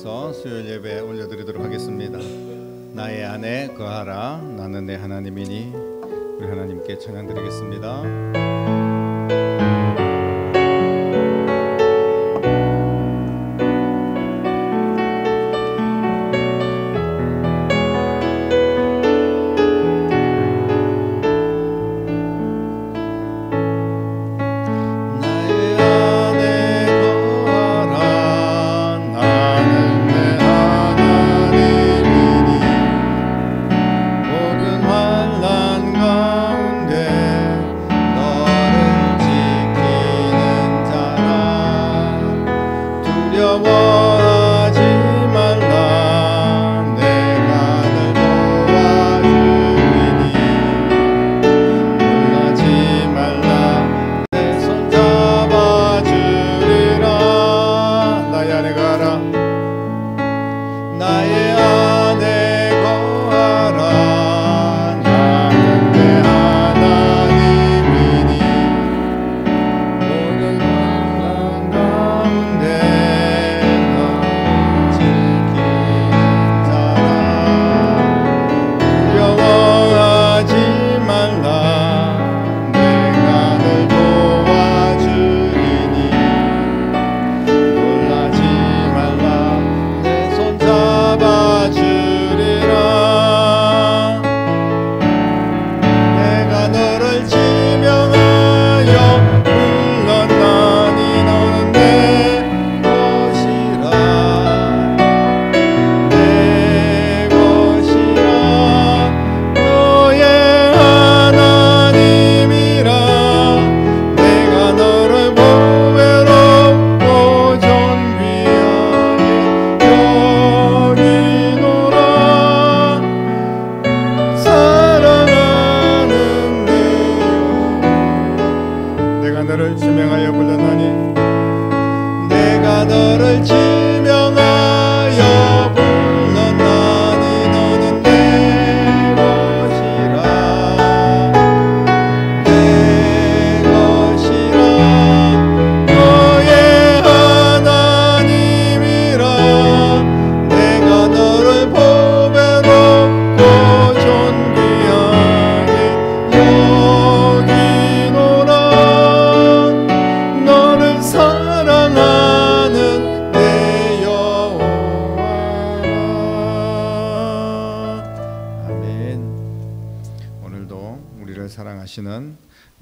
기도하면서 수요일 예배 올려드리도록 하겠습니다. 나의 안에 거하라, 나는 내 하나님이니. 우리 하나님께 찬양드리겠습니다.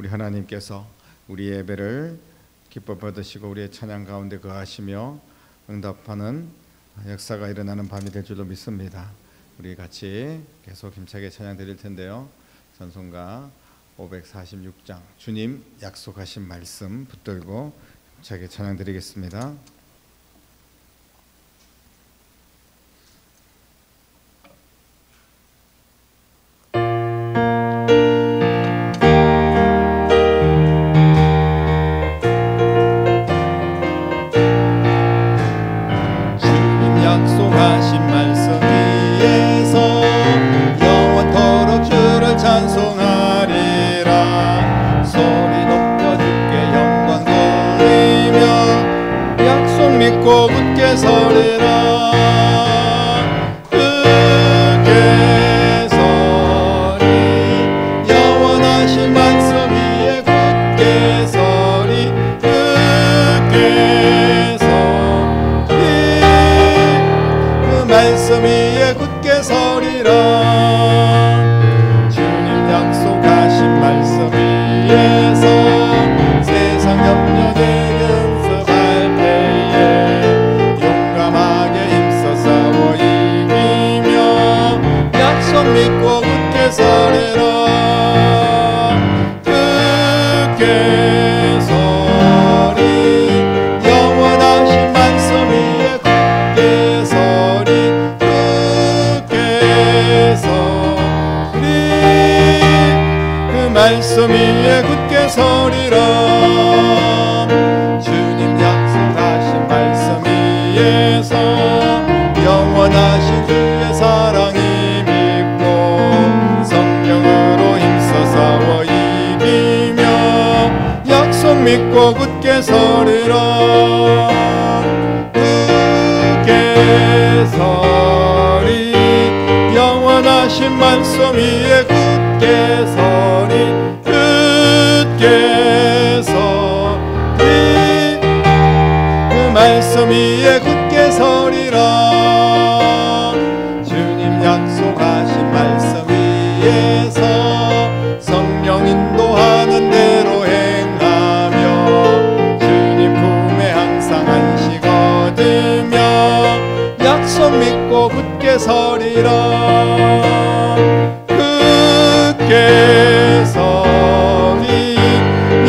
우리 하나님께서 우리 예배를 기뻐 받으시고 우리의 찬양 가운데 거하시며 응답하는 역사가 일어나는 밤이 될 줄로 믿습니다. 우리 같이 계속 힘차게 찬양 드릴 텐데요. 찬송가 546장 주님 약속하신 말씀 붙들고 힘차게 찬양 드리겠습니다. 믿고 굳게 서리라. 굳게 서리 영원하신 말씀 위에 굳게 서리. 굳게 서리 그 말씀 위에 굳게 서리라. 주님 약속하신 말씀 위에서 세상 염려되게 믿고 굳게 서리라. 굳게 서리 영원하신 말씀 위에 굳게 서리. 굳게 서리 그 말씀 위에 굳게 서리라. 주님 약속하신 말씀 위에서 영원하신 주의 사랑이 믿고 굳게 서리라. 굳게 서리 영원하신 말씀 위에 굳게 서리 굳게 서리 그 말씀 위에 굳게 서리라 주님 약속하신 말씀 위에서 성령 인도하는 대로 행하며 주님 품에 항상 안식 얻으며 약속 믿고 굳게 서리라 굳게 서리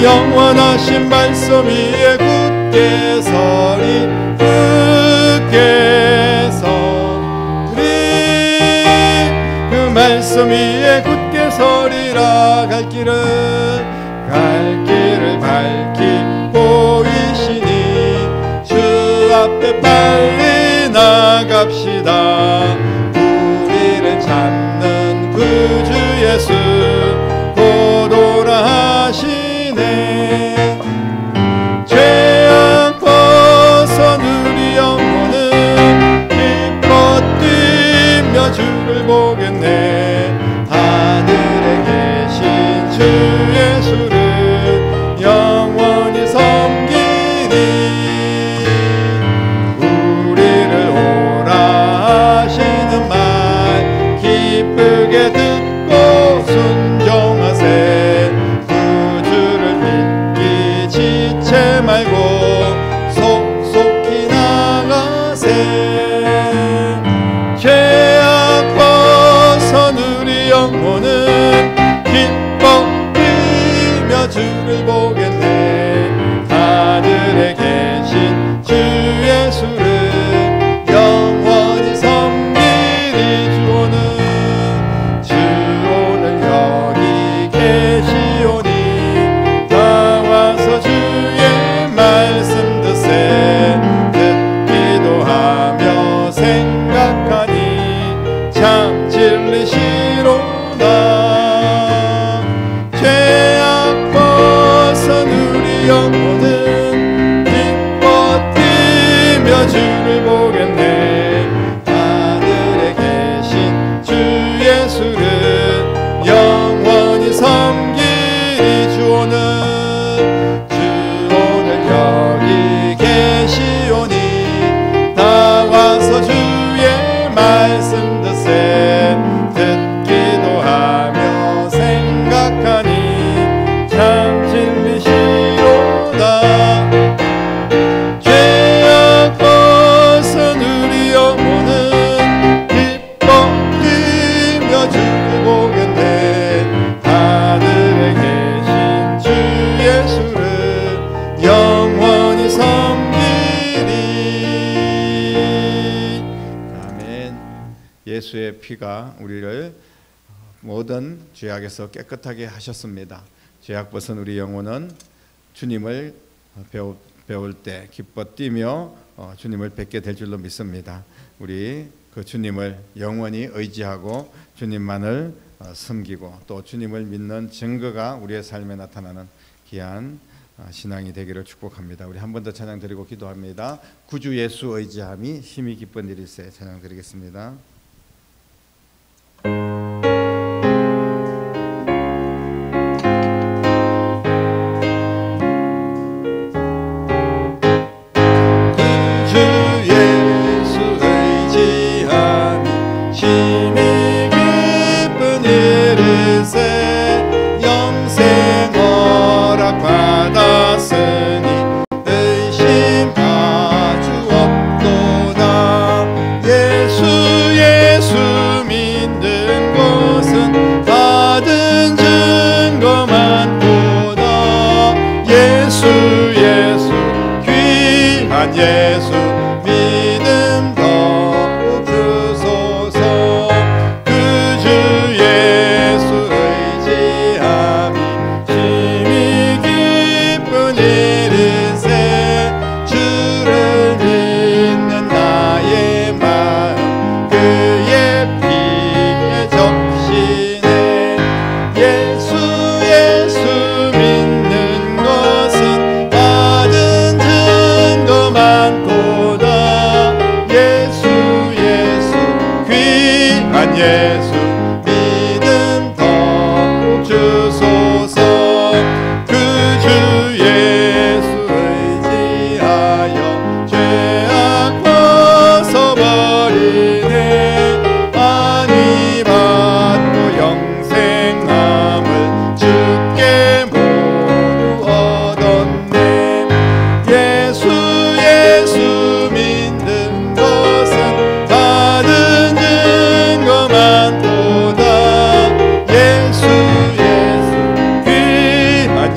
영원하신 말씀 위에 굳게 서리 굳게 서리 그 말씀 위에 굳게 서리라 갈 길을 밝히 보이시니 주 앞에 빨리 나갑시다 우리를 찾는 구주 예수 곧 오라 하시네 죄악 벗어 누리 영혼은 기뻐 뛰며 주를 보겠네 하늘에 계신 주 예수를 영원히 섬기리 우리를 오라 하시는 말 기쁘게 듣고 순종하세 구주를 믿기 지체 말고 속속히 나가세 죄악 벗어 누리 영혼은 기뻐 뛰며 주를 보겠네 하늘에 계신 주 예수를 영원히 섬기리 주 오늘 여기 계시오니 다 와서 주의 말씀 듣세 듣기도 하며 생각하니 참 진리시로다 죄악 벗어 누리 영혼은 기뻐 뛰며 주를 보겠네 하늘에 계신 주 예수를 영원히 섬기리 주 오늘 여기 계시오니 다 와서 주의 말씀 듣세 듣기도 하며 생각하니 참 진리시로다 죄악 벗어 누리 영혼은 기뻐 뛰며 주를 보겠네 하늘에 계신 주 예수를 영원히 섬기리 아멘 예수의 피가 우리를 모든 죄악에서 깨끗하게 하셨습니다 죄악 벗은 우리 영혼은 주님을 배울 때 기뻐 뛰며 주님을 뵙게 될 줄로 믿습니다. 우리 그 주님을 영원히 의지하고 주님만을 섬기고 또 주님을 믿는 증거가 우리의 삶에 나타나는 귀한 신앙이 되기를 축복합니다. 우리 한 번 더 찬양 드리고 기도합니다. 구주 예수 의지함이 힘이 기쁜 일일세 찬양 드리겠습니다. 예수 믿음 더욱 주소서 그 주 예수 의지함이 힘이 기쁜 일일세 주를 믿는 나의 마음 그의 피에 적시네 예수 믿는 것은 받은 증거 많고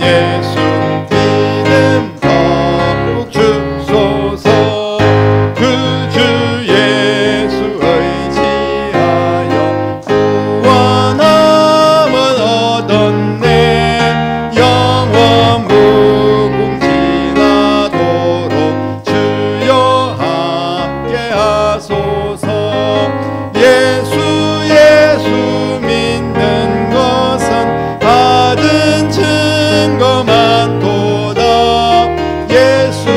예수 믿음 더욱 주소서. 그 주 예수 의지하여 구원함을 얻었네. 영원 무궁지나도록 주여 함께 하소서. 예수 믿는 것은 받은 증거 많도다. 예수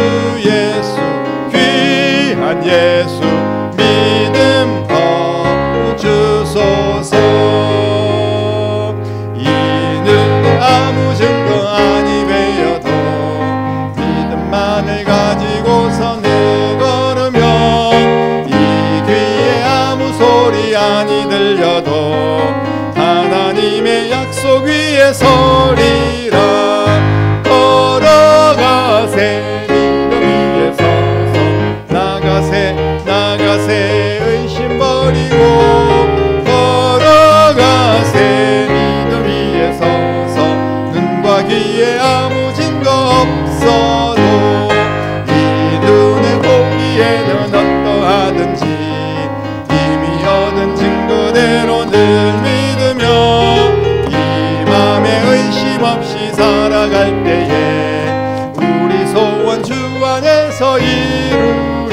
귀한 예수 믿음 더욱 주소서. 이는 아무 증거 아니 되어도 믿음만을 가지고서 내걸으면 이 귀에 아무 소리 아니 들려도 하나님의 약속 위에 서리라. 걸어가세 믿음 위에 서서 나가세 의심 버리고 걸어가세 믿음 위에 서서 눈과 귀에 아무 증거 없어도 이 눈의 보기에는 어떠하든지 이미 얻은 증거대로 늘 믿으며 이 맘에 의심 없이 살아갈 때에 우리 소원 주 안에서 이루리.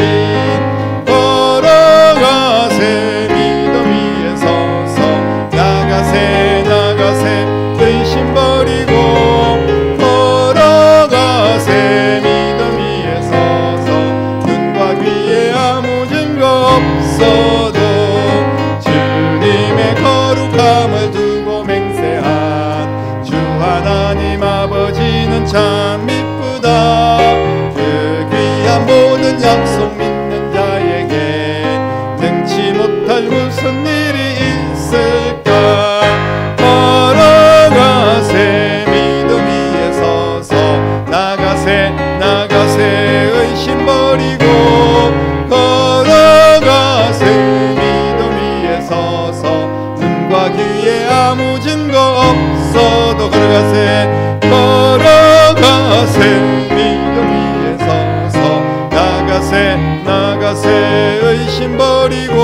걸어가세 믿음 위에 서서 나가세 의심 버리고 걸어가세 믿음 위에 서서 눈과 귀에 아무 증거 없어도 주님의 거룩함을 두고 맹세한 주 하나님 아버지는 참 이쁘다. 그 귀한 모든 약속 믿는 자에게 능치 못할 무슨 일이 있을까. 걸어가세 믿음 위에 서서 나가세 의심 버리고 걸어가세 믿음 위에 서서 눈과 귀에 아무 증거 없어도 걸어가세 믿음 위에 서서 나가세 의심 버리고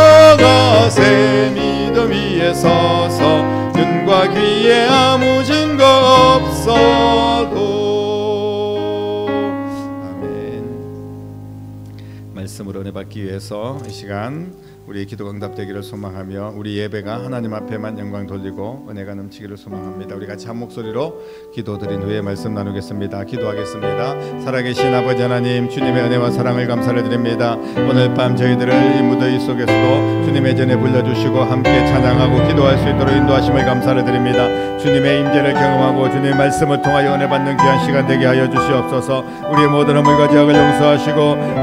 걸어가세 믿음 위에 서서 눈과 귀에 아무 증거 없어도. 아멘. 말씀으로 은혜 받기 위해서 이 시간 우리의 기도가 응답되기를 소망하며 우리 예배가 하나님 앞에만 영광 돌리고 은혜가 넘치기를 소망합니다. 우리 같이 한 목소리로 기도드린 후에 말씀 나누겠습니다. 기도하겠습니다. 살아계신 아버지 하나님, 주님의 은혜와 사랑을 감사를 드립니다. 오늘 밤 저희들을 이 무더위 속에서도 주님의 전에 불러주시고 함께 찬양하고 기도할 수 있도록 인도하심을 감사를 드립니다. 주님의 임재를 경험하고 주님의 말씀을 통하여 은혜 받는 귀한 시간 되게 하여 주시옵소서. 우리의 모든 허물과 죄악을 용서하시고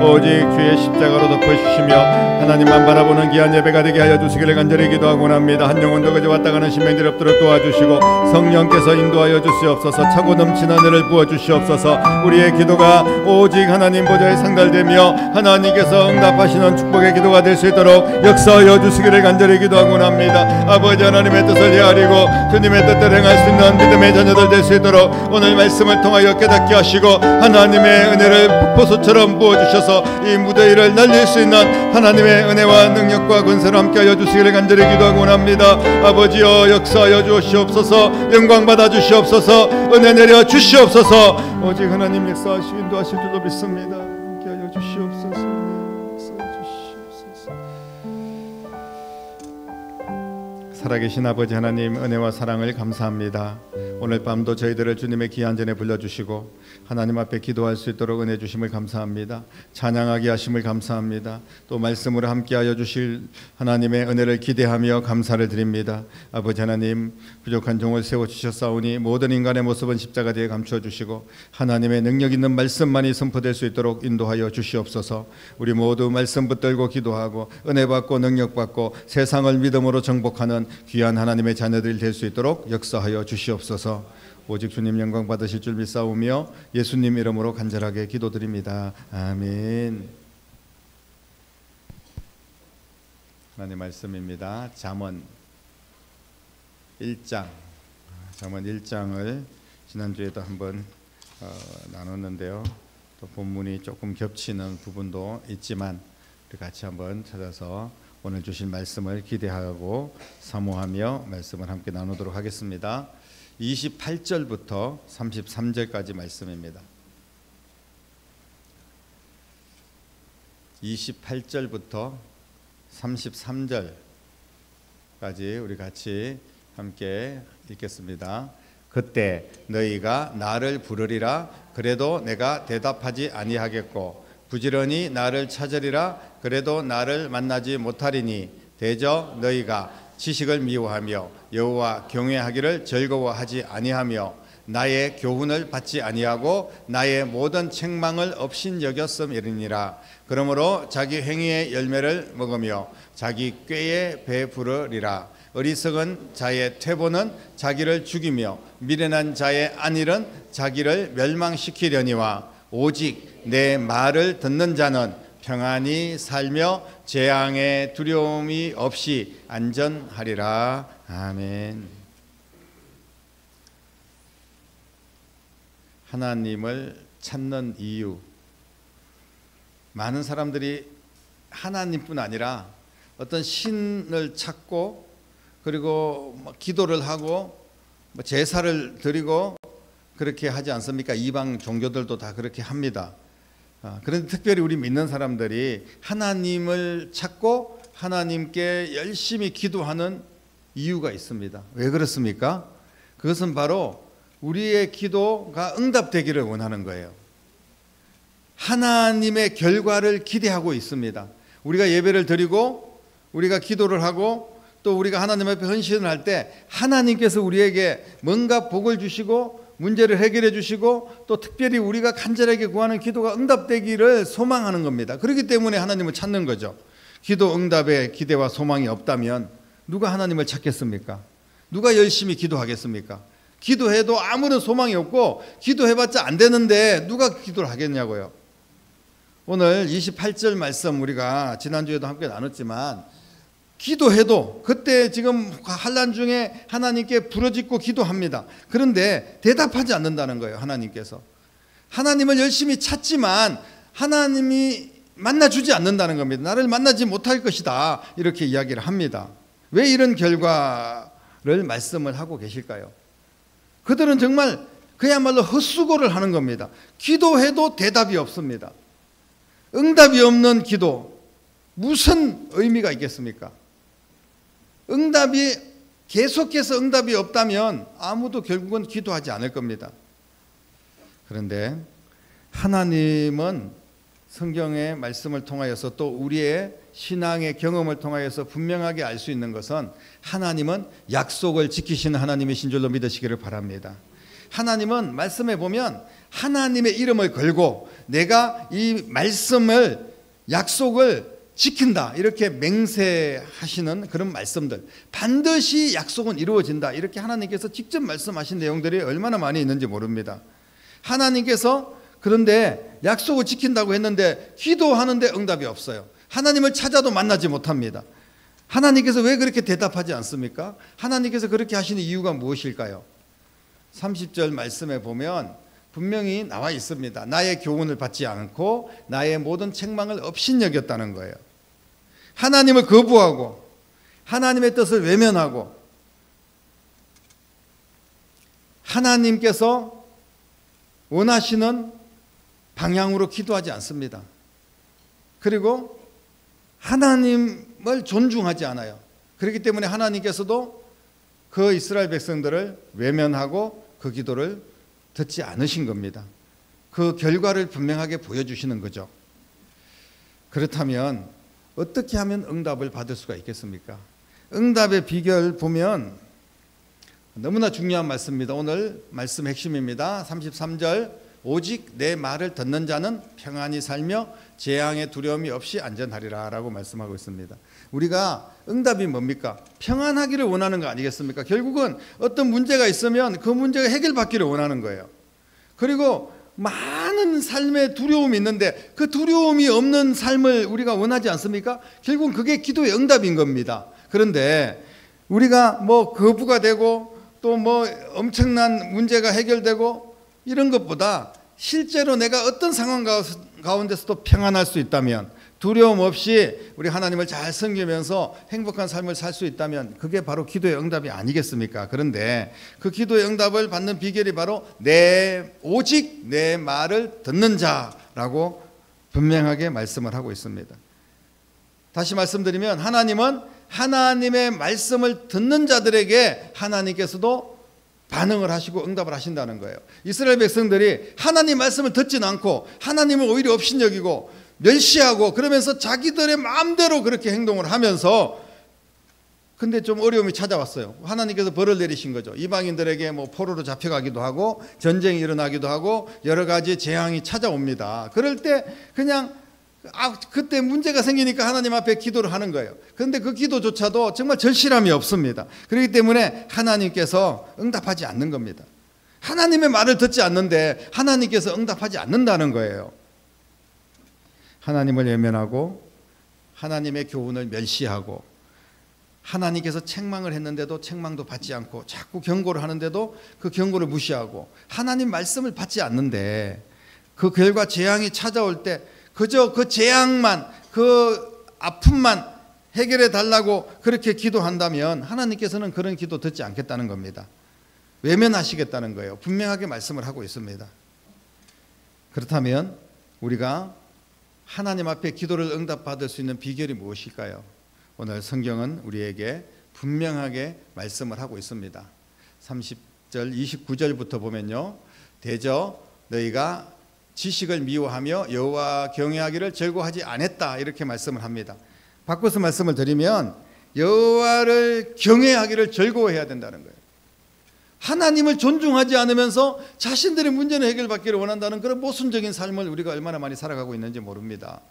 오직 주의 십자가로 덮어주시며 하나님만 바라보는 귀한 예배가 되게 하여 주시기를 간절히 기도하고 합니다. 한 영혼도 그저 왔다 가는 신명들 없도록 도와주시고 성령께서 인도하여 주시옵소서. 차고 넘치는 은혜를 부어주시옵소서. 우리의 기도가 오직 하나님 보좌에 상달되며 하나님께서 응답하시는 축복의 기도가 될 수 있도록 역사하여 주시기를 간절히 기도하고 합니다. 아버지 하나님의 뜻을 헤아리고 주님의 뜻대로 행할 수 있는 믿음의 자녀들 될 수 있도록 오늘 말씀을 통하여 깨닫게 하시고 하나님의 은혜를 폭포수처럼 부어주셔서 이 무더위를 날릴 수 있는 하나님의 은혜와 능력과 권세로 함께하여 주시기를 간절히 기도하고 합니다. 아버지여 역사하여 주시옵소서. 영광 받아 주시옵소서. 은혜 내려 주시옵소서. 오직 하나님 역사하시고 인도하실 줄로 믿습니다. 함께하여 주시옵소서. 살아계신 아버지 하나님, 은혜와 사랑을 감사합니다. 오늘 밤도 저희들을 주님의 귀한 전에 불러주시고 하나님 앞에 기도할 수 있도록 은혜 주심을 감사합니다. 찬양하게 하심을 감사합니다. 또 말씀으로 함께하여 주실 하나님의 은혜를 기대하며 감사를 드립니다. 아버지 하나님, 부족한 종을 세워주셨사오니 모든 인간의 모습은 십자가 뒤에 감추어주시고 하나님의 능력 있는 말씀만이 선포될 수 있도록 인도하여 주시옵소서. 우리 모두 말씀 붙들고 기도하고 은혜 받고 능력 받고 세상을 믿음으로 정복하는 귀한 하나님의 자녀들이 될 수 있도록 역사하여 주시옵소서. 오직 주님 영광 받으실 줄 믿사오며 예수님 이름으로 간절하게 기도드립니다. 아멘. 하나님의 말씀입니다. 잠언 1장 잠언 1장을 지난주에도 한번 나눴는데요. 또 본문이 조금 겹치는 부분도 있지만 우리 같이 한번 찾아서 오늘 주신 말씀을 기대하고 사모하며 말씀을 함께 나누도록 하겠습니다. 28절부터 33절까지 말씀입니다. 28절부터 33절까지 우리 같이 함께 읽겠습니다. 그때 너희가 나를 부르리라 그래도 내가 대답하지 아니하겠고 부지런히 나를 찾으리라 그래도 나를 만나지 못하리니 대저 너희가 지식을 미워하며 여호와 경외하기를 즐거워하지 아니하며 나의 교훈을 받지 아니하고 나의 모든 책망을 업신여겼음이니라. 그러므로 자기 행위의 열매를 먹으며 자기 꾀에 배부르리라. 어리석은 자의 퇴보는 자기를 죽이며 미련한 자의 안일은 자기를 멸망시키려니와 오직 내 말을 듣는 자는 평안히 살며 재앙의 두려움이 없이 안전하리라. 아멘. 하나님을 찾는 이유, 많은 사람들이 하나님뿐 아니라 어떤 신을 찾고 그리고 기도를 하고 제사를 드리고 그렇게 하지 않습니까? 이방 종교들도 다 그렇게 합니다. 그런데 특별히 우리 믿는 사람들이 하나님을 찾고 하나님께 열심히 기도하는 이유가 있습니다. 왜 그렇습니까? 그것은 바로 우리의 기도가 응답되기를 원하는 거예요. 하나님의 결과를 기대하고 있습니다. 우리가 예배를 드리고 우리가 기도를 하고 또 우리가 하나님 앞에 헌신을 할 때 하나님께서 우리에게 뭔가 복을 주시고 문제를 해결해 주시고 또 특별히 우리가 간절하게 구하는 기도가 응답되기를 소망하는 겁니다. 그렇기 때문에 하나님을 찾는 거죠. 기도 응답에 기대와 소망이 없다면 누가 하나님을 찾겠습니까? 누가 열심히 기도하겠습니까? 기도해도 아무런 소망이 없고 기도해봤자 안 되는데 누가 기도를 하겠냐고요. 오늘 28절 말씀 우리가 지난주에도 함께 나눴지만 기도해도 그때 지금 환난 중에 하나님께 부르짖고 기도합니다. 그런데 대답하지 않는다는 거예요. 하나님께서 하나님을 열심히 찾지만 하나님이 만나주지 않는다는 겁니다. 나를 만나지 못할 것이다 이렇게 이야기를 합니다. 왜 이런 결과를 말씀을 하고 계실까요? 그들은 정말 그야말로 헛수고를 하는 겁니다. 기도해도 대답이 없습니다. 응답이 없는 기도 무슨 의미가 있겠습니까? 응답이 계속해서 응답이 없다면 아무도 결국은 기도하지 않을 겁니다. 그런데 하나님은 성경의 말씀을 통하여서 또 우리의 신앙의 경험을 통하여서 분명하게 알 수 있는 것은 하나님은 약속을 지키시는 하나님이신 줄로 믿으시기를 바랍니다. 하나님은 말씀에 보면 하나님의 이름을 걸고 내가 이 말씀을 약속을 지킨다 이렇게 맹세하시는 그런 말씀들, 반드시 약속은 이루어진다 이렇게 하나님께서 직접 말씀하신 내용들이 얼마나 많이 있는지 모릅니다. 하나님께서 그런데 약속을 지킨다고 했는데 기도하는데 응답이 없어요. 하나님을 찾아도 만나지 못합니다. 하나님께서 왜 그렇게 대답하지 않습니까? 하나님께서 그렇게 하시는 이유가 무엇일까요? 30절 말씀에 보면 분명히 나와 있습니다. 나의 교훈을 받지 않고 나의 모든 책망을 업신여겼다는 거예요. 하나님을 거부하고 하나님의 뜻을 외면하고 하나님께서 원하시는 방향으로 기도하지 않습니다. 그리고 하나님을 존중하지 않아요. 그렇기 때문에 하나님께서도 그 이스라엘 백성들을 외면하고 그 기도를 듣지 않으신 겁니다. 그 결과를 분명하게 보여주시는 거죠. 그렇다면 어떻게 하면 응답을 받을 수가 있겠습니까? 응답의 비결 보면 너무나 중요한 말씀입니다. 오늘 말씀 핵심입니다. 33절 오직 내 말을 듣는 자는 평안히 살며 재앙의 두려움이 없이 안전하리라 라고 말씀하고 있습니다. 우리가 응답이 뭡니까? 평안하기를 원하는 거 아니겠습니까? 결국은 어떤 문제가 있으면 그 문제가 해결받기를 원하는 거예요. 그리고 많은 삶의 두려움이 있는데 그 두려움이 없는 삶을 우리가 원하지 않습니까? 결국은 그게 기도의 응답인 겁니다. 그런데 우리가 거부가 되고 또 뭐 엄청난 문제가 해결되고 이런 것보다 실제로 내가 어떤 상황 가운데서도 평안할 수 있다면, 두려움 없이 우리 하나님을 잘 섬기면서 행복한 삶을 살 수 있다면 그게 바로 기도의 응답이 아니겠습니까? 그런데 그 기도의 응답을 받는 비결이 바로 오직 내 말을 듣는 자라고 분명하게 말씀을 하고 있습니다. 다시 말씀드리면 하나님은 하나님의 말씀을 듣는 자들에게 하나님께서도 반응을 하시고 응답을 하신다는 거예요. 이스라엘 백성들이 하나님 말씀을 듣지는 않고 하나님을 오히려 업신여기고 멸시하고 그러면서 자기들의 마음대로 그렇게 행동을 하면서, 근데 좀 어려움이 찾아왔어요. 하나님께서 벌을 내리신 거죠. 이방인들에게 뭐 포로로 잡혀가기도 하고 전쟁이 일어나기도 하고 여러 가지 재앙이 찾아옵니다. 그럴 때 그냥 그때 문제가 생기니까 하나님 앞에 기도를 하는 거예요. 그런데 그 기도조차도 정말 절실함이 없습니다. 그렇기 때문에 하나님께서 응답하지 않는 겁니다. 하나님의 말을 듣지 않는데 하나님께서 응답하지 않는다는 거예요. 하나님을 외면하고 하나님의 교훈을 멸시하고 하나님께서 책망을 했는데도 책망도 받지 않고 자꾸 경고를 하는데도 그 경고를 무시하고 하나님 말씀을 받지 않는데 그 결과 재앙이 찾아올 때 그저 그 재앙만, 그 아픔만 해결해 달라고 그렇게 기도한다면 하나님께서는 그런 기도 듣지 않겠다는 겁니다. 외면하시겠다는 거예요. 분명하게 말씀을 하고 있습니다. 그렇다면 우리가 하나님 앞에 기도를 응답받을 수 있는 비결이 무엇일까요? 오늘 성경은 우리에게 분명하게 말씀을 하고 있습니다. 30절 29절부터 보면요, 대저 너희가 지식을 미워하며 여호와 경외하기를 즐거워하지 않았다, 이렇게 말씀을 합니다. 바꿔서 말씀을 드리면 여호와를 경외하기를 즐거워해야 된다는 거예요. 하나님을 존중하지 않으면서 자신들의 문제는 해결받기를 원한다는 그런 모순적인 삶을 우리가 얼마나 많이 살아가고 있는지 모릅니다.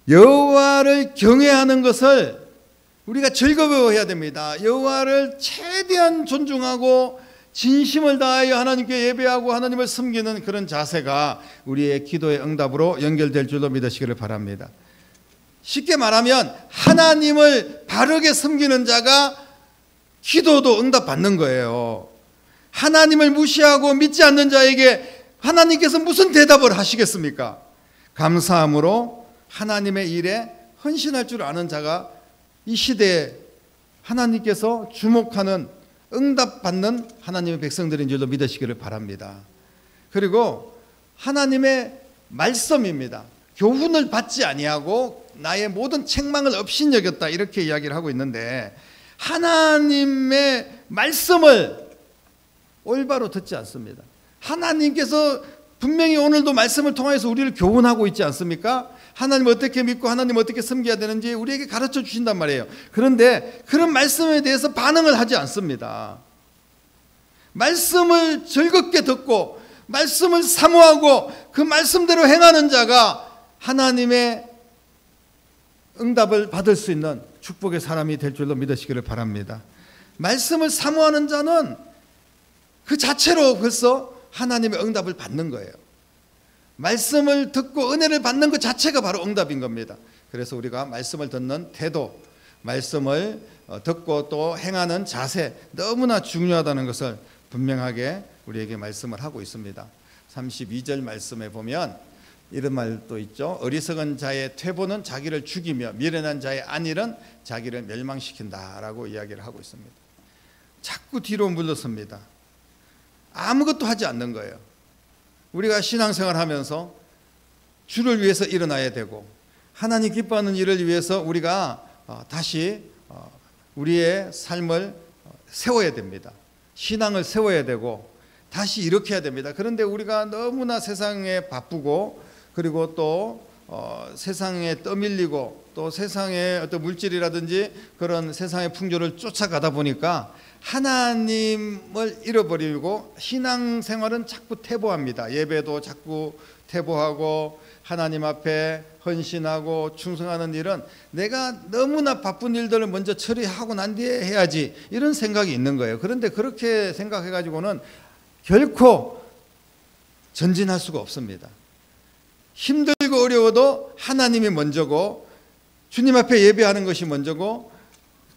여호와를 경외하는 것을 우리가 즐거워해야 됩니다. 여호와를 최대한 존중하고 진심을 다하여 하나님께 예배하고 하나님을 섬기는 그런 자세가 우리의 기도의 응답으로 연결될 줄로 믿으시기를 바랍니다. 쉽게 말하면 하나님을 바르게 섬기는 자가 기도도 응답받는 거예요. 하나님을 무시하고 믿지 않는 자에게 하나님께서 무슨 대답을 하시겠습니까? 감사함으로 하나님의 일에 헌신할 줄 아는 자가 이 시대에 하나님께서 주목하는 응답받는 하나님의 백성들인 줄로 믿으시기를 바랍니다. 그리고 하나님의 말씀입니다. 교훈을 받지 아니하고 나의 모든 책망을 업신여겼다, 이렇게 이야기를 하고 있는데 하나님의 말씀을 올바로 듣지 않습니다. 하나님께서 분명히 오늘도 말씀을 통해서 우리를 교훈하고 있지 않습니까? 하나님 어떻게 믿고 하나님 어떻게 섬겨야 되는지 우리에게 가르쳐 주신단 말이에요. 그런데 그런 말씀에 대해서 반응을 하지 않습니다. 말씀을 즐겁게 듣고 말씀을 사모하고 그 말씀대로 행하는 자가 하나님의 응답을 받을 수 있는 축복의 사람이 될 줄로 믿으시기를 바랍니다. 말씀을 사모하는 자는 그 자체로 벌써 하나님의 응답을 받는 거예요. 말씀을 듣고 은혜를 받는 것 자체가 바로 응답인 겁니다. 그래서 우리가 말씀을 듣는 태도, 말씀을 듣고 또 행하는 자세, 너무나 중요하다는 것을 분명하게 우리에게 말씀을 하고 있습니다. 32절 말씀에 보면 이런 말도 있죠. 어리석은 자의 퇴보는 자기를 죽이며 미련한 자의 안일은 자기를 멸망시킨다라고 이야기를 하고 있습니다. 자꾸 뒤로 물러섭니다. 아무것도 하지 않는 거예요. 우리가 신앙생활 하면서 주를 위해서 일어나야 되고 하나님 기뻐하는 일을 위해서 우리가 다시 우리의 삶을 세워야 됩니다. 신앙을 세워야 되고 다시 일으켜야 됩니다. 그런데 우리가 너무나 세상에 바쁘고 그리고 또 세상에 떠밀리고 또 세상의 어떤 물질이라든지 그런 세상의 풍조를 쫓아가다 보니까 하나님을 잃어버리고 신앙생활은 자꾸 퇴보합니다. 예배도 자꾸 퇴보하고 하나님 앞에 헌신하고 충성하는 일은 내가 너무나 바쁜 일들을 먼저 처리하고 난 뒤에 해야지, 이런 생각이 있는 거예요. 그런데 그렇게 생각해가지고는 결코 전진할 수가 없습니다. 힘들고 어려워도 하나님이 먼저고 주님 앞에 예배하는 것이 먼저고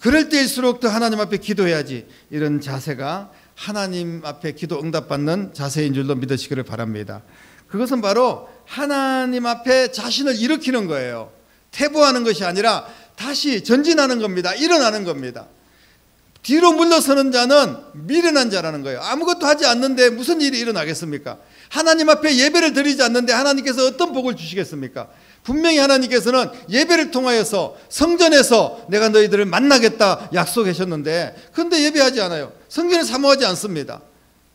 그럴 때일수록 더 하나님 앞에 기도해야지. 이런 자세가 하나님 앞에 기도 응답받는 자세인 줄로 믿으시기를 바랍니다. 그것은 바로 하나님 앞에 자신을 일으키는 거예요. 퇴보하는 것이 아니라 다시 전진하는 겁니다. 일어나는 겁니다. 뒤로 물러서는 자는 미련한 자라는 거예요. 아무것도 하지 않는데 무슨 일이 일어나겠습니까? 하나님 앞에 예배를 드리지 않는데 하나님께서 어떤 복을 주시겠습니까? 분명히 하나님께서는 예배를 통하여서 성전에서 내가 너희들을 만나겠다 약속하셨는데, 그런데 예배하지 않아요. 성전을 사모하지 않습니다.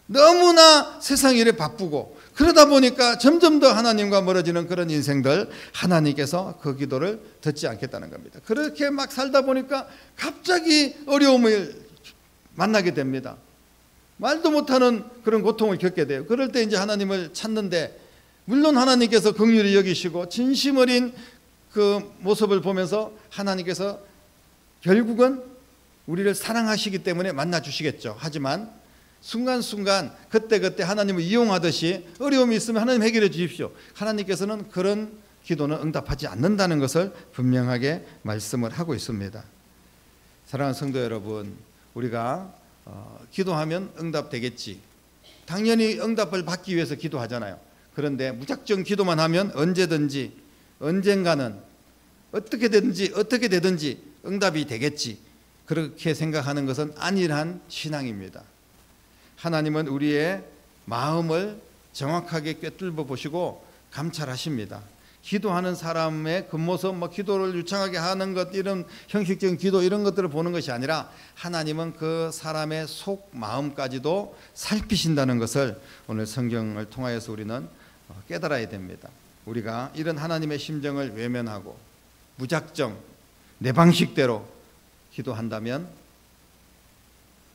너무나 세상 일에 바쁘고 그러다 보니까 점점 더 하나님과 멀어지는 그런 인생들, 하나님께서 그 기도를 듣지 않겠다는 겁니다. 그렇게 막 살다 보니까 갑자기 어려움을 만나게 됩니다. 말도 못하는 그런 고통을 겪게 돼요. 그럴 때 이제 하나님을 찾는데, 물론 하나님께서 긍휼히 여기시고 진심 어린 그 모습을 보면서 하나님께서 결국은 우리를 사랑하시기 때문에 만나 주시겠죠. 하지만 순간순간 그때그때 하나님을 이용하듯이 어려움이 있으면 하나님 해결해 주십시오. 하나님께서는 그런 기도는 응답하지 않는다는 것을 분명하게 말씀을 하고 있습니다. 사랑하는 성도 여러분, 우리가 기도하면 응답되겠지, 당연히 응답을 받기 위해서 기도하잖아요. 그런데 무작정 기도만 하면 언제든지 언젠가는 어떻게 되든지 응답이 되겠지, 그렇게 생각하는 것은 안일한 신앙입니다. 하나님은 우리의 마음을 정확하게 꿰뚫어 보시고 감찰하십니다. 기도하는 사람의 겉모습, 기도를 유창하게 하는 것, 이런 형식적인 기도 이런 것들을 보는 것이 아니라 하나님은 그 사람의 속 마음까지도 살피신다는 것을 오늘 성경을 통하여서 우리는 깨달아야 됩니다. 우리가 이런 하나님의 심정을 외면하고 무작정 내 방식대로 기도한다면,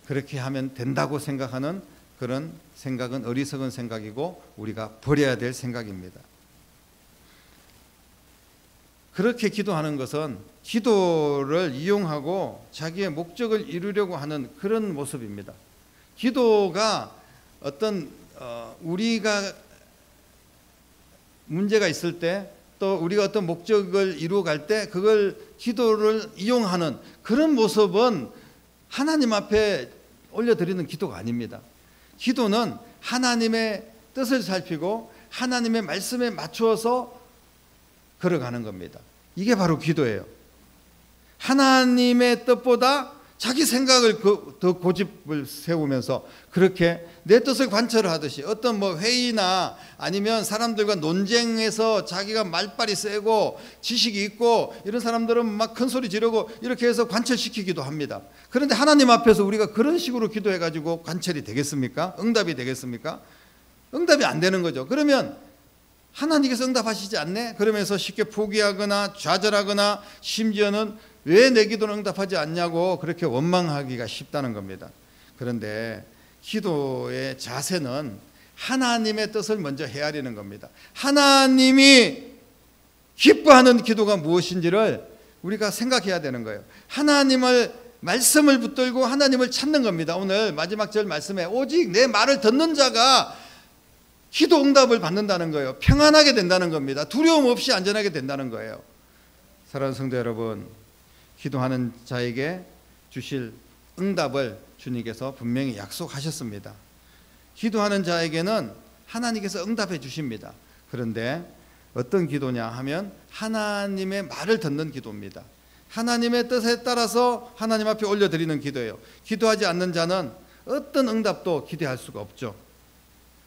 그렇게 하면 된다고 생각하는 그런 생각은 어리석은 생각이고 우리가 버려야 될 생각입니다. 그렇게 기도하는 것은 기도를 이용하고 자기의 목적을 이루려고 하는 그런 모습입니다. 기도가 어떤 우리가 문제가 있을 때, 또 우리가 어떤 목적을 이루어갈 때 그걸 기도를 이용하는 그런 모습은 하나님 앞에 올려드리는 기도가 아닙니다. 기도는 하나님의 뜻을 살피고 하나님의 말씀에 맞추어서 걸어가는 겁니다. 이게 바로 기도예요. 하나님의 뜻보다 자기 생각을 더 고집을 세우면서 그렇게 내 뜻을 관철하듯이, 어떤 회의나 아니면 사람들과 논쟁에서 자기가 말빨이 세고 지식이 있고 이런 사람들은 막 큰 소리 지르고 이렇게 해서 관철시키기도 합니다. 그런데 하나님 앞에서 우리가 그런 식으로 기도해 가지고 관철이 되겠습니까? 응답이 되겠습니까? 응답이 안 되는 거죠. 그러면 하나님께서 응답하시지 않네? 그러면서 쉽게 포기하거나 좌절하거나 심지어는 왜 내 기도는 응답하지 않냐고 그렇게 원망하기가 쉽다는 겁니다. 그런데 기도의 자세는 하나님의 뜻을 먼저 헤아리는 겁니다. 하나님이 기뻐하는 기도가 무엇인지를 우리가 생각해야 되는 거예요. 하나님을, 말씀을 붙들고 하나님을 찾는 겁니다. 오늘 마지막 절 말씀에 오직 내 말을 듣는 자가 기도 응답을 받는다는 거예요. 평안하게 된다는 겁니다. 두려움 없이 안전하게 된다는 거예요. 사랑하는 성도 여러분, 기도하는 자에게 주실 응답을 주님께서 분명히 약속하셨습니다. 기도하는 자에게는 하나님께서 응답해 주십니다. 그런데 어떤 기도냐 하면 하나님의 말을 듣는 기도입니다. 하나님의 뜻에 따라서 하나님 앞에 올려드리는 기도예요. 기도하지 않는 자는 어떤 응답도 기대할 수가 없죠.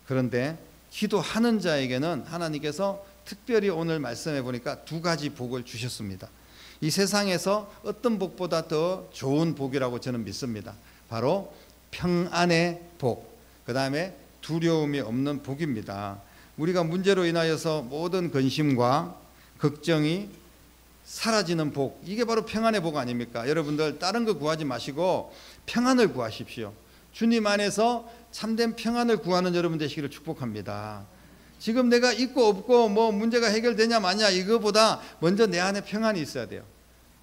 그런데 기도하는 자에게는 하나님께서 특별히 오늘 말씀해 보니까 두 가지 복을 주셨습니다. 이 세상에서 어떤 복보다 더 좋은 복이라고 저는 믿습니다. 바로 평안의 복, 그 다음에 두려움이 없는 복입니다. 우리가 문제로 인하여서 모든 근심과 걱정이 사라지는 복, 이게 바로 평안의 복 아닙니까? 여러분들 다른 거 구하지 마시고 평안을 구하십시오. 주님 안에서 참된 평안을 구하는 여러분 되시기를 축복합니다. 지금 내가 있고 없고 문제가 해결되냐 마냐 이거보다 먼저 내 안에 평안이 있어야 돼요.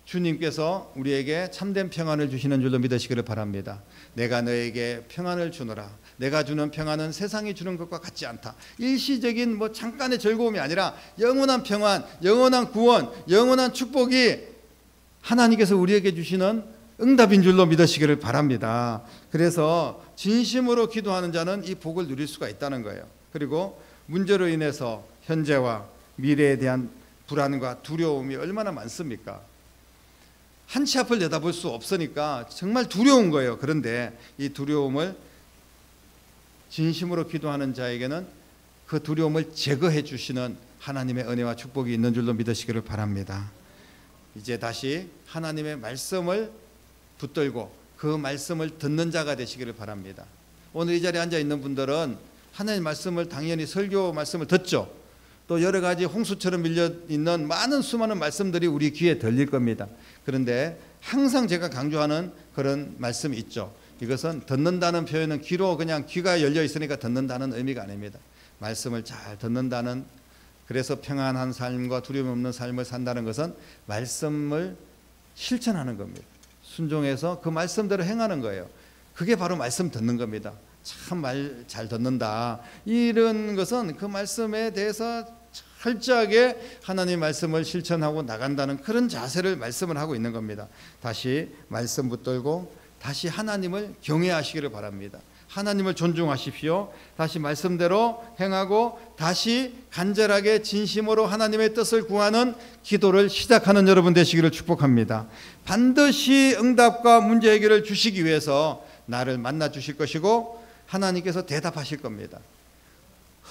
주님께서 우리에게 참된 평안을 주시는 줄로 믿으시기를 바랍니다. 내가 너에게 평안을 주노라. 내가 주는 평안은 세상이 주는 것과 같지 않다. 일시적인 잠깐의 즐거움이 아니라 영원한 평안, 영원한 구원, 영원한 축복이 하나님께서 우리에게 주시는 응답인 줄로 믿으시기를 바랍니다. 그래서 진심으로 기도하는 자는 이 복을 누릴 수가 있다는 거예요. 그리고 문제로 인해서 현재와 미래에 대한 불안과 두려움이 얼마나 많습니까? 한치 앞을 내다볼 수 없으니까 정말 두려운 거예요. 그런데 이 두려움을 진심으로 기도하는 자에게는 그 두려움을 제거해 주시는 하나님의 은혜와 축복이 있는 줄로 믿으시기를 바랍니다. 이제 다시 하나님의 말씀을 붙들고 그 말씀을 듣는 자가 되시기를 바랍니다. 오늘 이 자리에 앉아 있는 분들은 하나님 말씀을 당연히 설교 말씀을 듣죠. 또 여러 가지 홍수처럼 밀려 있는 많은 수많은 말씀들이 우리 귀에 들릴 겁니다. 그런데 항상 제가 강조하는 그런 말씀이 있죠. 이것은 듣는다는 표현은 귀로 그냥 귀가 열려 있으니까 듣는다는 의미가 아닙니다. 말씀을 잘 듣는다는, 그래서 평안한 삶과 두려움 없는 삶을 산다는 것은 말씀을 실천하는 겁니다. 순종해서 그 말씀대로 행하는 거예요. 그게 바로 말씀 듣는 겁니다. 참 말 잘 듣는다, 이런 것은 그 말씀에 대해서 철저하게 하나님 말씀을 실천하고 나간다는 그런 자세를 말씀을 하고 있는 겁니다. 다시 말씀 붙들고 다시 하나님을 경외하시기를 바랍니다. 하나님을 존중하십시오. 다시 말씀대로 행하고 다시 간절하게 진심으로 하나님의 뜻을 구하는 기도를 시작하는 여러분 되시기를 축복합니다. 반드시 응답과 문제 해결을 주시기 위해서 나를 만나 주실 것이고 하나님께서 대답하실 겁니다.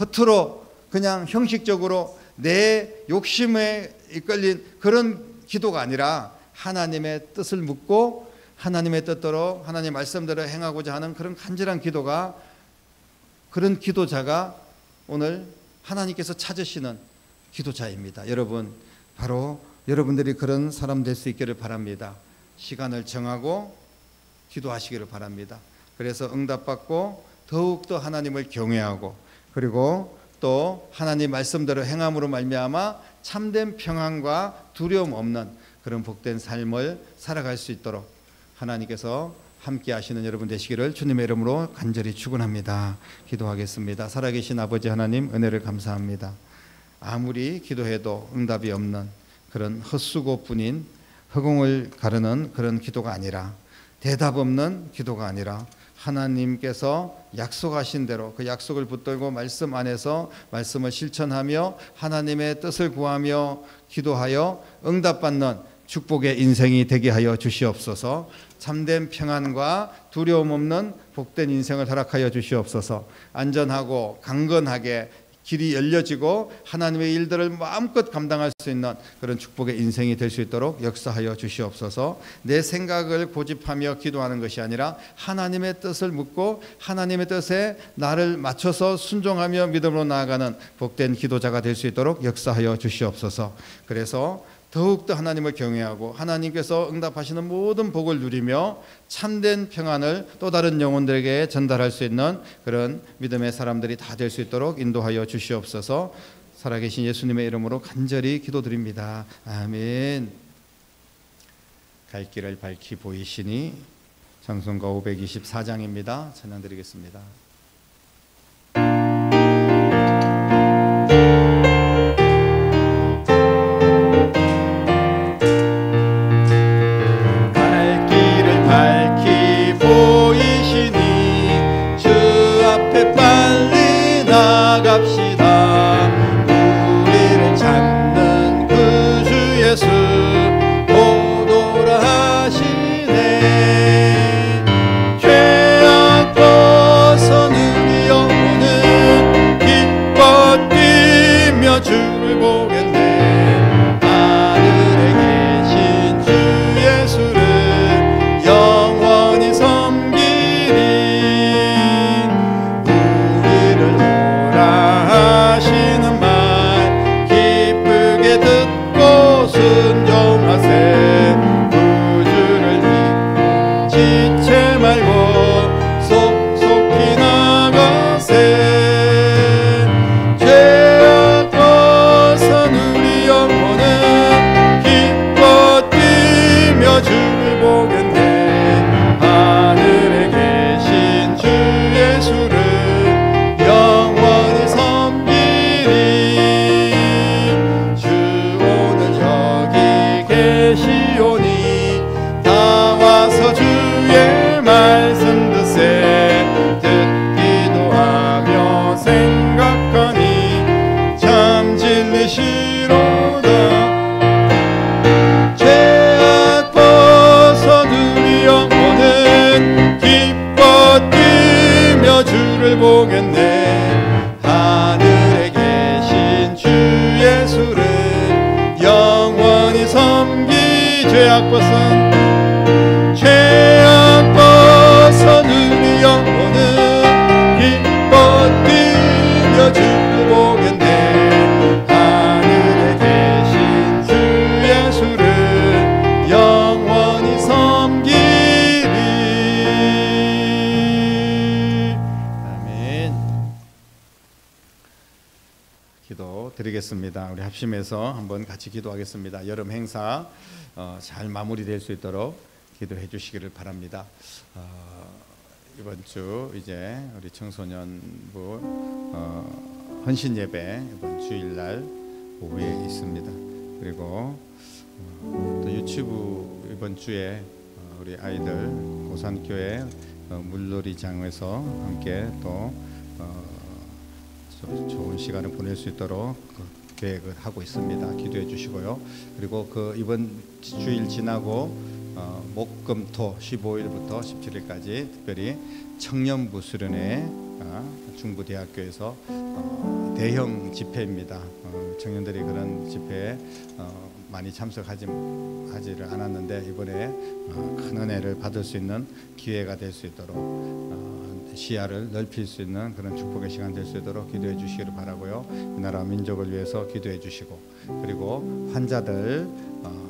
허투루 그냥 형식적으로 내 욕심에 이끌린 그런 기도가 아니라 하나님의 뜻을 묻고 하나님의 뜻대로 하나님 말씀대로 행하고자 하는 그런 간절한 기도가, 그런 기도자가 오늘 하나님께서 찾으시는 기도자입니다. 여러분, 바로 여러분들이 그런 사람 될 수 있기를 바랍니다. 시간을 정하고 기도하시기를 바랍니다. 그래서 응답받고 더욱더 하나님을 경외하고 그리고 또 하나님 말씀대로 행함으로 말미암아 참된 평안과 두려움 없는 그런 복된 삶을 살아갈 수 있도록 하나님께서 함께 하시는 여러분 되시기를 주님의 이름으로 간절히 축원합니다. 기도하겠습니다. 살아계신 아버지 하나님, 은혜를 감사합니다. 아무리 기도해도 응답이 없는 그런 헛수고뿐인 허공을 가르는 그런 기도가 아니라, 대답 없는 기도가 아니라 하나님께서 약속하신 대로 그 약속을 붙들고 말씀 안에서 말씀을 실천하며 하나님의 뜻을 구하며 기도하여 응답받는 축복의 인생이 되게 하여 주시옵소서. 참된 평안과 두려움 없는 복된 인생을 허락하여 주시옵소서. 안전하고 강건하게 길이 열려지고 하나님의 일들을 마음껏 감당할 수 있는 그런 축복의 인생이 될 수 있도록 역사하여 주시옵소서. 내 생각을 고집하며 기도하는 것이 아니라 하나님의 뜻을 묻고 하나님의 뜻에 나를 맞춰서 순종하며 믿음으로 나아가는 복된 기도자가 될 수 있도록 역사하여 주시옵소서. 그래서 더욱더 하나님을 경외하고 하나님께서 응답하시는 모든 복을 누리며 참된 평안을 또 다른 영혼들에게 전달할 수 있는 그런 믿음의 사람들이 다 될 수 있도록 인도하여 주시옵소서. 살아계신 예수님의 이름으로 간절히 기도드립니다. 아멘. 갈 길을 밝히 보이시니 찬송가 524장입니다. 찬양드리겠습니다. 갑시다. 우리를 찾는 그 주 예수 오도라 하시네. 죄악 벗어는 영혼은 기뻐 뛰며 주를 보겠네. 하늘에 계신 주 예수를 영원히 섬기리. 우리를 오라 주를 보겠네. 하늘에 계신 주 예수를 영원히 섬기. 죄악 벗은 우리 영혼은 기뻐 뛰며 주를 보겠네. 하늘에 계신 주 예수를 영원히 섬기리. 아멘. 기도 드리겠습니다. 우리 합심해서 한번 같이 기도하겠습니다. 여름 행사 잘 마무리될 수 있도록 기도해 주시기를 바랍니다. 이번 주 이제 우리 청소년부 헌신 예배 이번 주일날 오후에 있습니다. 그리고 또 유치부 이번 주에 우리 아이들 고산교회 물놀이장에서 함께 또 좋은 시간을 보낼 수 있도록 계획을 하고 있습니다. 기도해 주시고요. 그리고 이번 주일 지나고 목금토 15일부터 17일까지 특별히 청년부 수련회 중부대학교에서 대형 집회입니다. 청년들이 그런 집회에 많이 참석하지를 않았는데 이번에 큰 은혜를 받을 수 있는 기회가 될 수 있도록 시야를 넓힐 수 있는 그런 축복의 시간 될 수 있도록 기도해 주시기를 바라고요. 이 나라 민족을 위해서 기도해 주시고, 그리고 환자들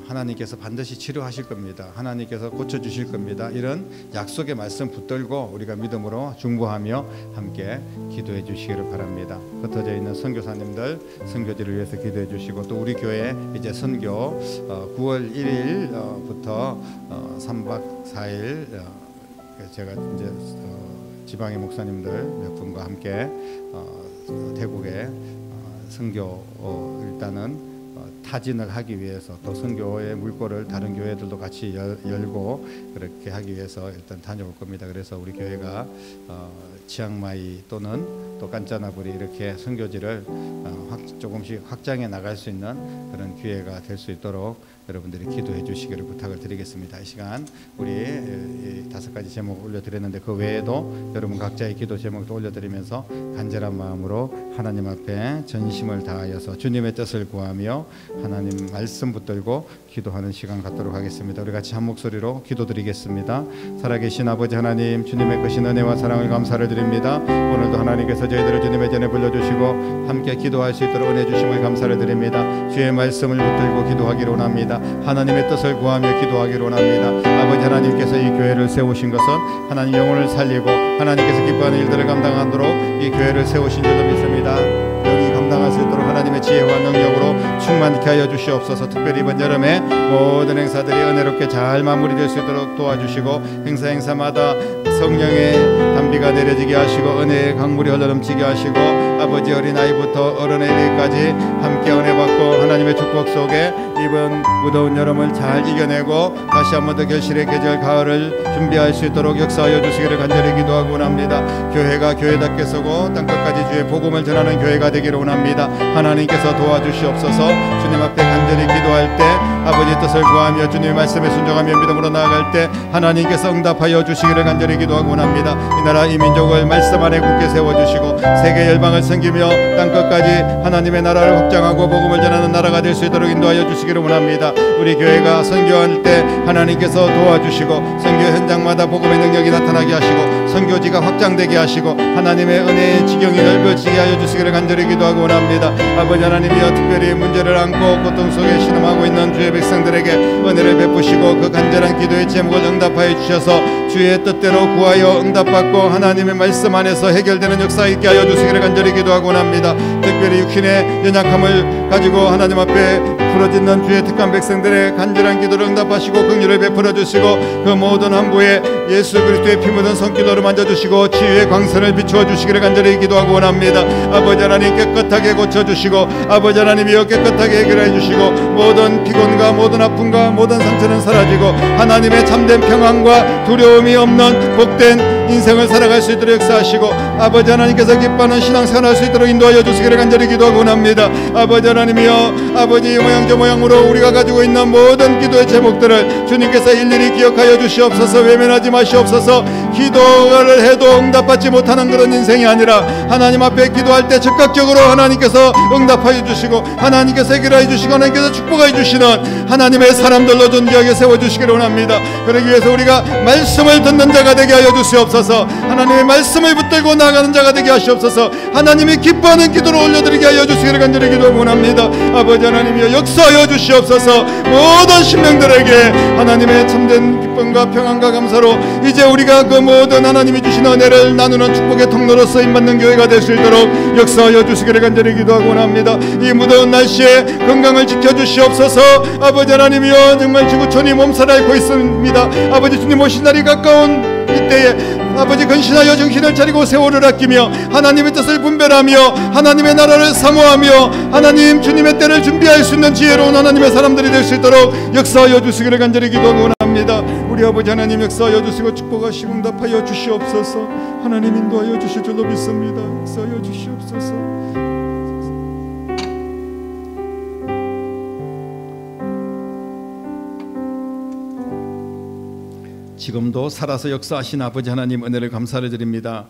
하나님께서 반드시 치료하실 겁니다. 하나님께서 고쳐주실 겁니다. 이런 약속의 말씀 붙들고 우리가 믿음으로 중보하며 함께 기도해 주시기를 바랍니다. 흩어져 있는 선교사님들 선교지를 위해서 기도해 주시고, 또 우리 교회 이제 선교 9월 1일부터 3박 4일 제가 이제 지방의 목사님들 몇 분과 함께 태국에 선교 일단은 타진을 하기 위해서, 또 선교의 물꼬를 다른 교회들도 같이 열고 그렇게 하기 위해서 일단 다녀올 겁니다. 그래서 우리 교회가 치앙마이 또는 또 깐짜나부리 이렇게 선교지를 조금씩 확장해 나갈 수 있는 그런 기회가 될 수 있도록 여러분들이 기도해 주시기를 부탁을 드리겠습니다. 이 시간 우리 5가지 제목 올려드렸는데 그 외에도 여러분 각자의 기도 제목도 올려드리면서 간절한 마음으로 하나님 앞에 전심을 다하여서 주님의 뜻을 구하며 하나님 말씀 붙들고 기도하는 시간 갖도록 하겠습니다. 우리 같이 한 목소리로 기도드리겠습니다. 살아계신 아버지 하나님, 주님의 크신 은혜와 사랑을 감사를 드립니다. 오늘도 하나님께서 저희들을 주님의 전에 불러주시고 함께 기도할 수 있도록 은혜 주심을 감사를 드립니다. 주의 말씀을 붙들고 기도하기를 원합니다. 하나님의 뜻을 구하며 기도하기를 원합니다. 아버지 하나님께서 이 교회를 세우신 것은 하나님 영혼을 살리고 하나님께서 기뻐하는 일들을 감당하도록 이 교회를 세우신 줄로 믿습니다. 여기 감당할 수 있도록 하나님의 지혜와 능력으로 충만케 하여 주시옵소서. 특별히 이번 여름에 모든 행사들이 은혜롭게 잘 마무리될 수 있도록 도와주시고, 행사마다 성령의 단비가 내려지게 하시고 은혜의 강물이 흘러넘치게 하시고, 아버지 어린아이부터 어른에 이르기까지 함께 은혜 받고 하나님의 축복 속에 이번 무더운 여름을 잘 이겨내고 다시 한 번 더 결실의 계절 가을을 준비할 수 있도록 역사하여 주시기를 간절히 기도하고 원합니다. 교회가 교회답게 서고 땅끝까지 주의 복음을 전하는 교회가 되기를 원합니다. 하나님께서 도와주시옵소서. 주님 앞에 간절히 기도할 때 아버지 뜻을 구하며 주님의 말씀에 순종하며 믿음으로 나아갈 때 하나님께서 응답하여 주시기를 간절히 기도하고 원합니다. 이 나라 이 민족을 말씀 안에 굳게 세워주시고 세계 열방을 섬기며 땅끝까지 하나님의 나라를 확장하고 복음을 전하는 나라가 될 수 있도록 인도하여 주시기를 원합니다. 우리 교회가 선교할 때 하나님께서 도와주시고 선교 현장마다 복음의 능력이 나타나게 하시고 선교지가 확장되게 하시고 하나님의 은혜의 지경이 넓어지게 하여 주시기를 간절히 기도하고 원합니다. 아버지 하나님이여, 특별히 문제를 안고 고통 속에 신음하고 있는 주의 백성들에게 은혜를 베푸시고 그 간절한 기도의 제목을 응답하여 주셔서 주의 뜻대로 구하여 응답받고 하나님의 말씀 안에서 해결되는 역사 있게 하여 주시기를 간절히 기도하고 원합니다. 특별히 육신의 연약함을 가지고 하나님 앞에 부러지는 주의 택한 백성들의 간절한 기도를 응답하시고 긍휼을 베풀어 주시고 그 모든 함부에 예수 그리스도의 피 묻은 손기도를 만져주시고 치유의 광선을 비추어 주시기를 간절히 기도하고 원합니다. 아버지 하나님 깨끗하게 고쳐주시고 아버지 하나님이여 깨끗하게 해결해 주시고 모든 피곤과 모든 아픔과 모든 상처는 사라지고 하나님의 참된 평안과 두려움이 어려움이 없는 복된 인생을 살아갈 수 있도록 역사하시고 아버지 하나님께서 기뻐하는 신앙생활 할 수 있도록 인도하여 주시기를 간절히 기도하고 원합니다. 아버지 하나님이여, 아버지 모양 저 모양으로 우리가 가지고 있는 모든 기도의 제목들을 주님께서 일일이 기억하여 주시옵소서. 외면하지 마시옵소서. 기도를 해도 응답받지 못하는 그런 인생이 아니라 하나님 앞에 기도할 때 즉각적으로 하나님께서 응답하여 주시고 하나님께서 해결해 주시고 하나님께서 축복해 주시는 하나님의 사람들로 존귀하게 세워주시기를 원합니다. 그러기 위해서 우리가 말씀을 듣는 자가 되게 하여 주시옵소서. 하나님의 말씀을 붙들고 나가는 자가 되게 하시옵소서. 하나님이 기뻐하는 기도를 올려드리게 하여 주시기를 간절히 기도하고 원합니다. 아버지 하나님이여, 역사하여 주시옵소서. 모든 신령들에게 하나님의 참된 기쁨과 평안과 감사로 이제 우리가 그 모든 하나님이 주신 은혜를 나누는 축복의 통로로 쓰임받는 교회가 될 수 있도록 역사하여 주시기를 간절히 기도하고 원합니다. 이 무더운 날씨에 건강을 지켜주시옵소서. 아버지 하나님이여, 정말 지구촌이 몸살을 앓고 있습니다. 아버지 주님 오신 날이 가까운 이때에 아버지 근신하여 정신을 차리고 세월을 아끼며 하나님의 뜻을 분별하며 하나님의 나라를 사모하며 하나님 주님의 때를 준비할 수 있는 지혜로운 하나님의 사람들이 될 수 있도록 역사하여 주시기를 간절히 기도하고 원합니다. 우리 아버지 하나님, 역사하여 주시고 축복하시고 응답하여 주시옵소서. 하나님 인도하여 주실 줄로 믿습니다. 역사하여 주시옵소서. 지금도 살아서 역사하신 아버지 하나님, 은혜를 감사를 드립니다.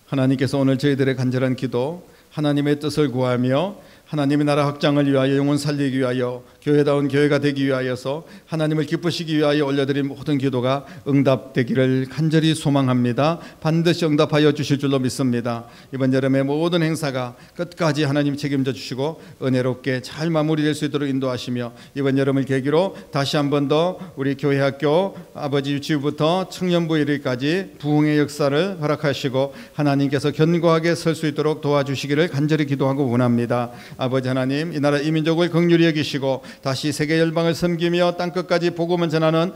하나님께서 오늘 저희들의 간절한 기도, 하나님의 뜻을 구하며 하나님의 나라 확장을 위하여, 영혼 살리기 위하여, 교회다운 교회가 되기 위하여서 하나님을 기쁘시기 위하여 올려드린 모든 기도가 응답되기를 간절히 소망합니다. 반드시 응답하여 주실 줄로 믿습니다. 이번 여름의 모든 행사가 끝까지 하나님 책임져 주시고 은혜롭게 잘 마무리될 수 있도록 인도하시며 이번 여름을 계기로 다시 한 번 더 우리 교회학교 아버지 유치부부터 청년부 이르기까지 부흥의 역사를 허락하시고 하나님께서 견고하게 설 수 있도록 도와주시기를 간절히 기도하고 원합니다. 아버지 하나님, 이 나라 이 민족을 긍휼히 여기시고 다시 세계 열방을 섬기며 땅끝까지 복음을 전하는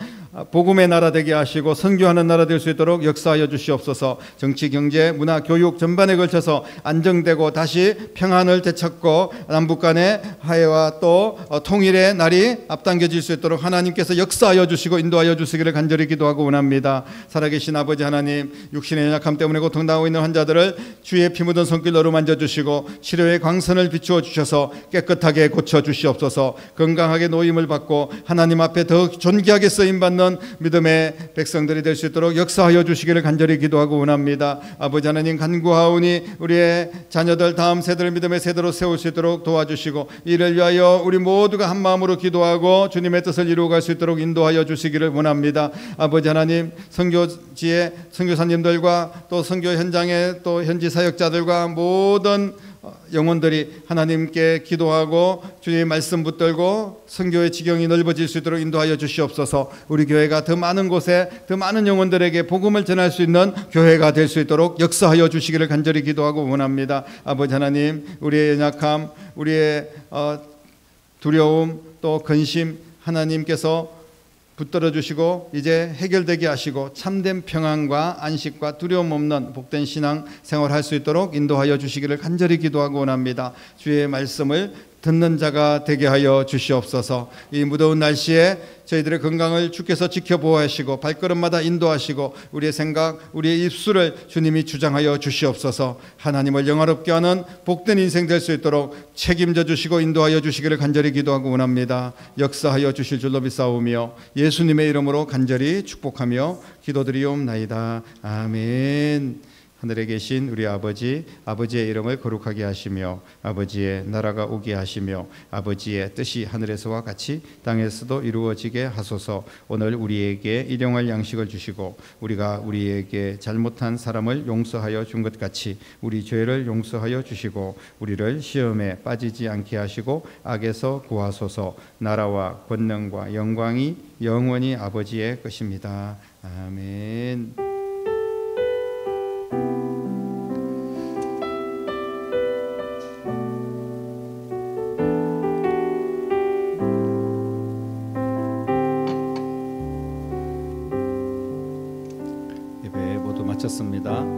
복음의 나라 되게 하시고 선교하는 나라 될 수 있도록 역사하여 주시옵소서. 정치, 경제, 문화, 교육 전반에 걸쳐서 안정되고 다시 평안을 되찾고 남북 간의 화해와 또 통일의 날이 앞당겨질 수 있도록 하나님께서 역사하여 주시고 인도하여 주시기를 간절히 기도하고 원합니다. 살아계신 아버지 하나님, 육신의 연약함 때문에 고통당하고 있는 환자들을 주의 피 묻은 손길로 만져주시고 치료의 광선을 비추어 주셔서 깨끗하게 고쳐 주시옵소서. 건강하게 노임을 받고 하나님 앞에 더 존귀하게 쓰임받는 믿음의 백성들이 될 수 있도록 역사하여 주시기를 간절히 기도하고 원합니다. 아버지 하나님, 간구하오니 우리의 자녀들 다음 세대를 믿음의 세대로 세울 수 있도록 도와주시고 이를 위하여 우리 모두가 한 마음으로 기도하고 주님의 뜻을 이루어갈 수 있도록 인도하여 주시기를 원합니다. 아버지 하나님, 선교지의 선교사님들과 또 선교 현장의 또 현지 사역자들과 모든 영혼들이 하나님께 기도하고 주님의 말씀 붙들고 선교의 지경이 넓어질 수 있도록 인도하여 주시옵소서. 우리 교회가 더 많은 곳에 더 많은 영혼들에게 복음을 전할 수 있는 교회가 될 수 있도록 역사하여 주시기를 간절히 기도하고 원합니다. 아버지 하나님, 우리의 연약함, 우리의 두려움 또 근심 하나님께서 붙들어 주시고 이제 해결되게 하시고 참된 평안과 안식과 두려움 없는 복된 신앙 생활할 수 있도록 인도하여 주시기를 간절히 기도하고 원합니다. 주의 말씀을 듣는 자가 되게 하여 주시옵소서. 이 무더운 날씨에 저희들의 건강을 주께서 지켜보호하시고 발걸음마다 인도하시고 우리의 생각, 우리의 입술을 주님이 주장하여 주시옵소서. 하나님을 영화롭게 하는 복된 인생 될 수 있도록 책임져 주시고 인도하여 주시기를 간절히 기도하고 원합니다. 역사하여 주실 줄로 믿사오며 예수님의 이름으로 간절히 축복하며 기도드리옵나이다. 아멘. 하늘에 계신 우리 아버지, 아버지의 이름을 거룩하게 하시며 아버지의 나라가 오게 하시며 아버지의 뜻이 하늘에서와 같이 땅에서도 이루어지게 하소서. 오늘 우리에게 일용할 양식을 주시고 우리가 우리에게 잘못한 사람을 용서하여 준 것 같이 우리 죄를 용서하여 주시고 우리를 시험에 빠지지 않게 하시고 악에서 구하소서. 나라와 권능과 영광이 영원히 아버지의 것입니다. 아멘. 예배 모두 마쳤습니다.